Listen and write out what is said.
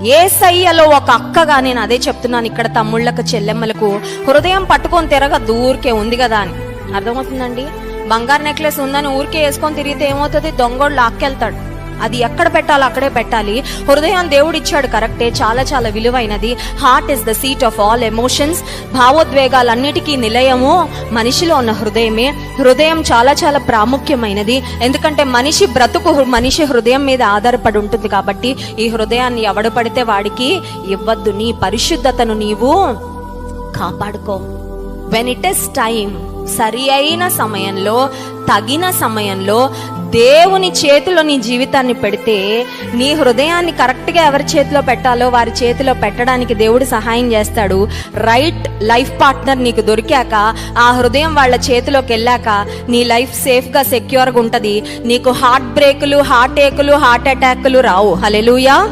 యేసయ్యలో ఒక అక్కగా నేను అదే చెప్తున్నాను ఇక్కడ తమ్ముళ్ళకు చెల్లెమ్మలకు, హృదయం పట్టుకొని తిరగద్దు ఊరికే ఉంది కదా అని. అర్థమవుతుందండి? బంగారు నెక్లెస్ ఉందని ఊరికే వేసుకొని తిరిగితే ఏమవుతుంది? దొంగోడు లాక్కెళ్తాడు. అది ఎక్కడ పెట్టాలో అక్కడే పెట్టాలి. హృదయం దేవుడు ఇచ్చాడు కరెక్టే, చాలా చాలా విలువైనది. Heart is the seat of all emotions. భావోద్వేగాలన్నిటికీ నిలయము మనిషిలో ఉన్న హృదయమే. హృదయం చాలా చాలా ప్రాముఖ్యమైనది. ఎందుకంటే మనిషి బ్రతుకు మనిషి హృదయం మీద ఆధారపడి ఉంటుంది. కాబట్టి ఈ హృదయాన్ని ఎవడు పడితే వాడికి ఇవ్వద్దు. నీ పరిశుద్ధతను నీవు కాపాడుకో. వెన్ ఇట్ ఇస్ టైం, సరి అయిన సమయంలో, తగిన సమయంలో దేవుని చేతిలో నీ జీవితాన్ని పెడితే, నీ హృదయాన్ని కరెక్ట్గా ఎవరి చేతిలో పెట్టాలో వారి చేతిలో పెట్టడానికి దేవుడు సహాయం చేస్తాడు. రైట్ లైఫ్ పార్ట్నర్ నీకు దొరికాక, ఆ హృదయం వాళ్ళ చేతిలోకి వెళ్ళాక నీ లైఫ్ సేఫ్గా సెక్యూర్గా ఉంటుంది. నీకు హార్ట్ బ్రేకులు, హార్ట్ ఏకులు, హార్ట్ అటాక్లు రావు. హల్లెలూయా.